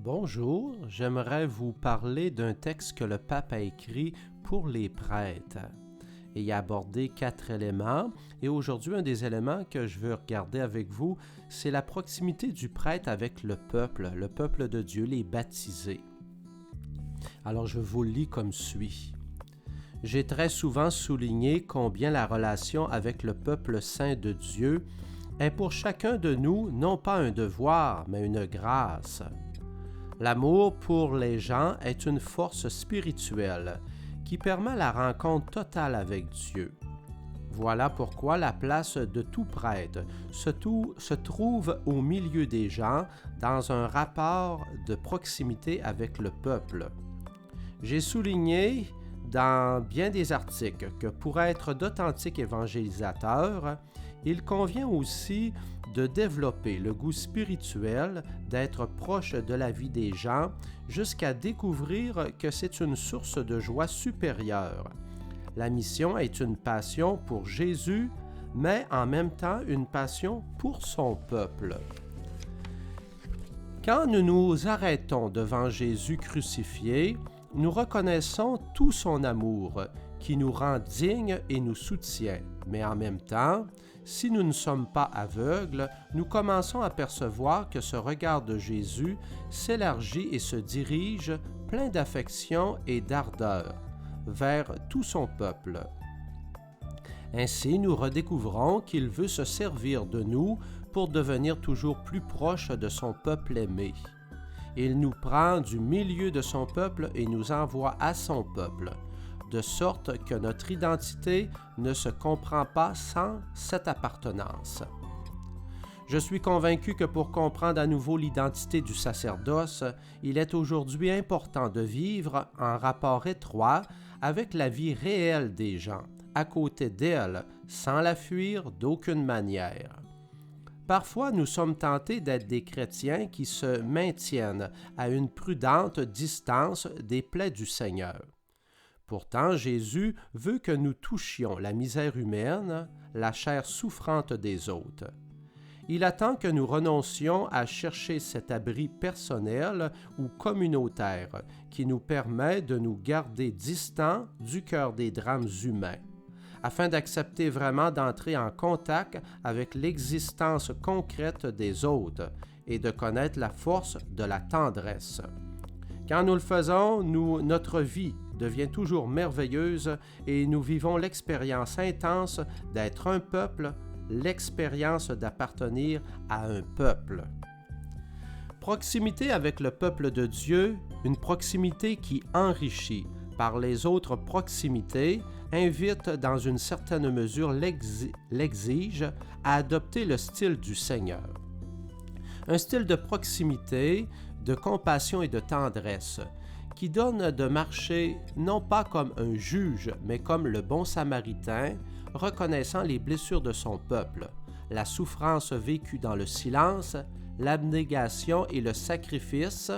Bonjour, j'aimerais vous parler d'un texte que le pape a écrit pour les prêtres. Et il a abordé 4 éléments. Et aujourd'hui, un des éléments que je veux regarder avec vous, c'est la proximité du prêtre avec le peuple de Dieu, les baptisés. Alors, je vous le lis comme suit. J'ai très souvent souligné combien la relation avec le peuple saint de Dieu est pour chacun de nous non pas un devoir, mais une grâce. L'amour pour les gens est une force spirituelle qui permet la rencontre totale avec Dieu. Voilà pourquoi la place de tout prêtre se trouve au milieu des gens dans un rapport de proximité avec le peuple. J'ai souligné dans bien des articles que pour être d'authentiques évangélisateurs, il convient aussi de développer le goût spirituel, d'être proche de la vie des gens, jusqu'à découvrir que c'est une source de joie supérieure. La mission est une passion pour Jésus, mais en même temps une passion pour son peuple. Quand nous nous arrêtons devant Jésus crucifié, nous reconnaissons tout son amour, qui nous rend dignes et nous soutient. Mais en même temps, si nous ne sommes pas aveugles, nous commençons à percevoir que ce regard de Jésus s'élargit et se dirige, plein d'affection et d'ardeur, vers tout son peuple. Ainsi, nous redécouvrons qu'il veut se servir de nous pour devenir toujours plus proche de son peuple aimé. Il nous prend du milieu de son peuple et nous envoie à son peuple, de sorte que notre identité ne se comprend pas sans cette appartenance. Je suis convaincu que pour comprendre à nouveau l'identité du sacerdoce, il est aujourd'hui important de vivre en rapport étroit avec la vie réelle des gens, à côté d'elle, sans la fuir d'aucune manière. Parfois, nous sommes tentés d'être des chrétiens qui se maintiennent à une prudente distance des plaies du Seigneur. Pourtant, Jésus veut que nous touchions la misère humaine, la chair souffrante des autres. Il attend que nous renoncions à chercher cet abri personnel ou communautaire qui nous permet de nous garder distants du cœur des drames humains, afin d'accepter vraiment d'entrer en contact avec l'existence concrète des autres et de connaître la force de la tendresse. Quand nous le faisons, notre vie devient toujours merveilleuse et nous vivons l'expérience intense d'être un peuple, l'expérience d'appartenir à un peuple. Proximité avec le peuple de Dieu, une proximité qui enrichit par les autres proximités, invite dans une certaine mesure l'exige à adopter le style du Seigneur. Un style de proximité, de compassion et de tendresse, qui donne de marcher non pas comme un juge, mais comme le bon samaritain, reconnaissant les blessures de son peuple, la souffrance vécue dans le silence, l'abnégation et le sacrifice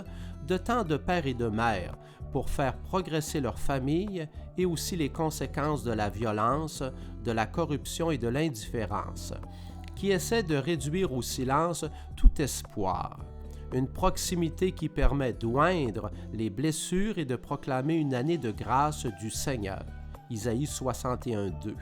de tant de pères et de mères pour faire progresser leur famille et aussi les conséquences de la violence, de la corruption et de l'indifférence, qui essaie de réduire au silence tout espoir. Une proximité qui permet d'oindre les blessures et de proclamer une année de grâce du Seigneur. Isaïe 61:2.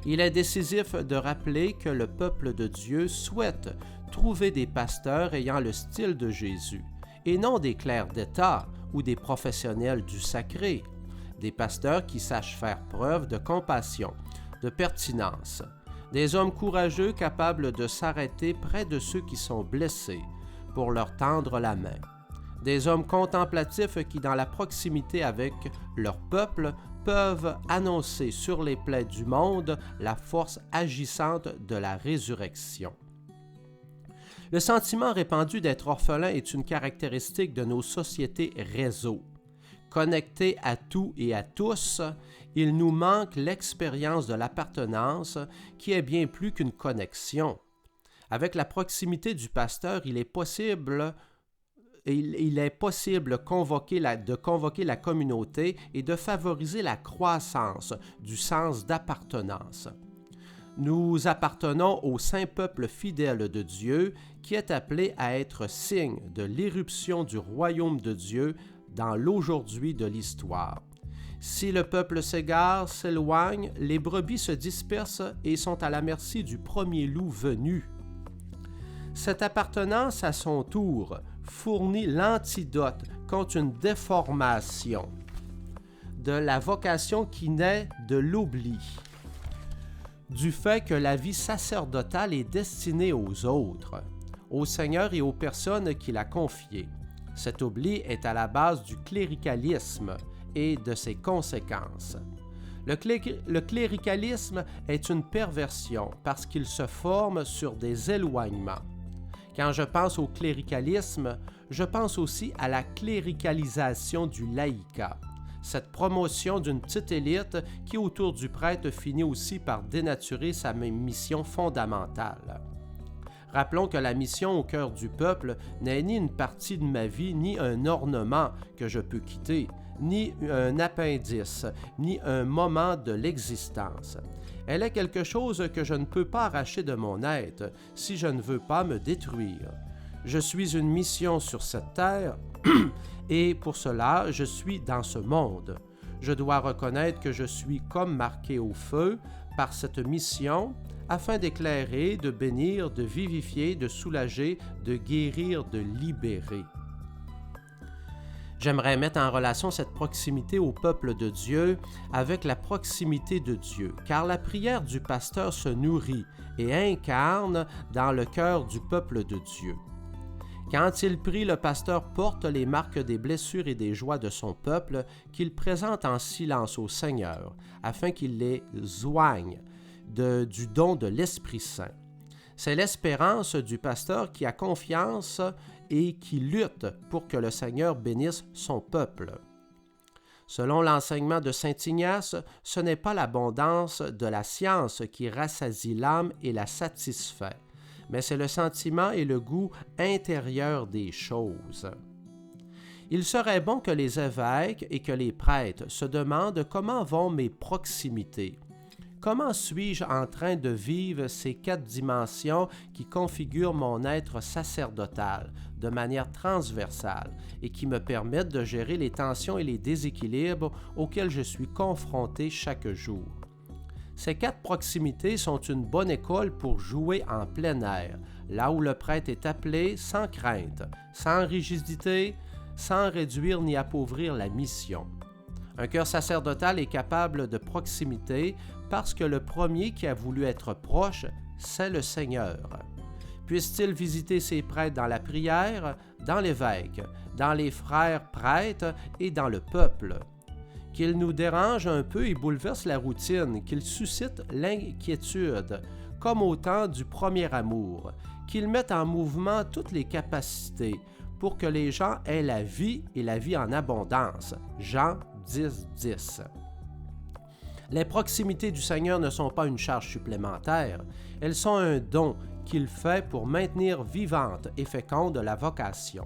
Il est décisif de rappeler que le peuple de Dieu souhaite trouver des pasteurs ayant le style de Jésus, et non des clercs d'État ou des professionnels du sacré, des pasteurs qui sachent faire preuve de compassion, de pertinence, des hommes courageux capables de s'arrêter près de ceux qui sont blessés, pour leur tendre la main. Des hommes contemplatifs qui, dans la proximité avec leur peuple, peuvent annoncer sur les plaies du monde la force agissante de la résurrection. Le sentiment répandu d'être orphelin est une caractéristique de nos sociétés réseaux. Connectés à tout et à tous, il nous manque l'expérience de l'appartenance qui est bien plus qu'une connexion. Avec la proximité du pasteur, il est possible de convoquer la communauté et de favoriser la croissance du sens d'appartenance. Nous appartenons au saint peuple fidèle de Dieu qui est appelé à être signe de l'éruption du royaume de Dieu dans l'aujourd'hui de l'histoire. Si le peuple s'égare, s'éloigne, les brebis se dispersent et sont à la merci du premier loup venu. Cette appartenance à son tour fournit l'antidote contre une déformation de la vocation qui naît de l'oubli, du fait que la vie sacerdotale est destinée aux autres, au Seigneur et aux personnes qu'il a confiées. Cet oubli est à la base du cléricalisme et de ses conséquences. Le cléricalisme est une perversion parce qu'il se forme sur des éloignements. Quand je pense au cléricalisme, je pense aussi à la cléricalisation du laïcat, cette promotion d'une petite élite qui, autour du prêtre, finit aussi par dénaturer sa mission fondamentale. Rappelons que la mission au cœur du peuple n'est ni une partie de ma vie, ni un ornement que je peux quitter, ni un appendice, ni un moment de l'existence. Elle est quelque chose que je ne peux pas arracher de mon être si je ne veux pas me détruire. Je suis une mission sur cette terre et pour cela, je suis dans ce monde. Je dois reconnaître que je suis comme marqué au feu par cette mission afin d'éclairer, de bénir, de vivifier, de soulager, de guérir, de libérer. J'aimerais mettre en relation cette proximité au peuple de Dieu avec la proximité de Dieu, car la prière du pasteur se nourrit et incarne dans le cœur du peuple de Dieu. Quand il prie, le pasteur porte les marques des blessures et des joies de son peuple qu'il présente en silence au Seigneur, afin qu'il les oigne du don de l'Esprit Saint. C'est l'espérance du pasteur qui a confiance et qui lutte pour que le Seigneur bénisse son peuple. Selon l'enseignement de saint Ignace, ce n'est pas l'abondance de la science qui rassasie l'âme et la satisfait, mais c'est le sentiment et le goût intérieur des choses. Il serait bon que les évêques et que les prêtres se demandent comment vont mes proximités. Comment suis-je en train de vivre ces 4 dimensions qui configurent mon être sacerdotal de manière transversale et qui me permettent de gérer les tensions et les déséquilibres auxquels je suis confronté chaque jour? Ces 4 proximités sont une bonne école pour jouer en plein air, là où le prêtre est appelé sans crainte, sans rigidité, sans réduire ni appauvrir la mission. Un cœur sacerdotal est capable de proximité parce que le premier qui a voulu être proche, c'est le Seigneur. Puisse-t-il visiter ses prêtres dans la prière, dans l'évêque, dans les frères prêtres et dans le peuple. Qu'il nous dérange un peu et bouleverse la routine, qu'il suscite l'inquiétude, comme au temps du premier amour, qu'il mette en mouvement toutes les capacités pour que les gens aient la vie et la vie en abondance. Jean 10:10. Les proximités du Seigneur ne sont pas une charge supplémentaire, elles sont un don qu'il fait pour maintenir vivante et féconde la vocation.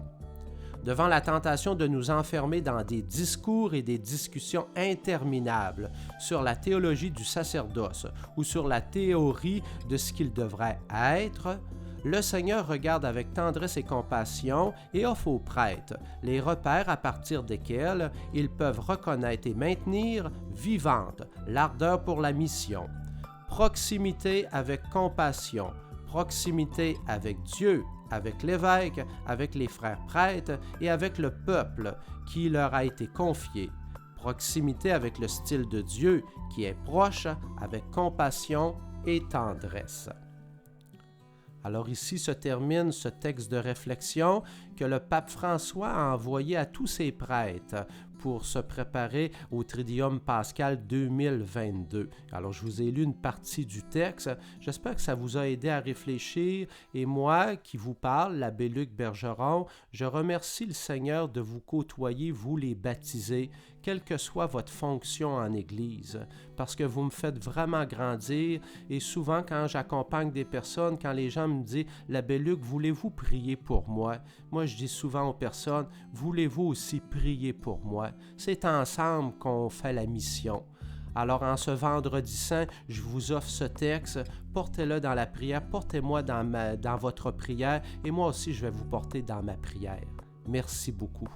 Devant la tentation de nous enfermer dans des discours et des discussions interminables sur la théologie du sacerdoce ou sur la théorie de ce qu'il devrait être, le Seigneur regarde avec tendresse et compassion et offre aux prêtres les repères à partir desquels ils peuvent reconnaître et maintenir vivante l'ardeur pour la mission. Proximité avec compassion, proximité avec Dieu, avec l'évêque, avec les frères prêtres et avec le peuple qui leur a été confié. Proximité avec le style de Dieu qui est proche, avec compassion et tendresse. Alors ici se termine ce texte de réflexion que le pape François a envoyé à tous ses prêtres pour se préparer au Triduum Pascal 2022. Alors je vous ai lu une partie du texte. J'espère que ça vous a aidé à réfléchir. Et moi qui vous parle, l'abbé Luc Bergeron, je remercie le Seigneur de vous côtoyer, vous les baptisés, quelle que soit votre fonction en Église, parce que vous me faites vraiment grandir. Et souvent, quand j'accompagne des personnes, quand les gens me disent « L'abbé Luc, voulez-vous prier pour moi? » Moi, je dis souvent aux personnes « Voulez-vous aussi prier pour moi? » C'est ensemble qu'on fait la mission. Alors en ce vendredi saint, je vous offre ce texte, portez-le dans la prière, portez-moi dans votre prière et moi aussi je vais vous porter dans ma prière. Merci beaucoup.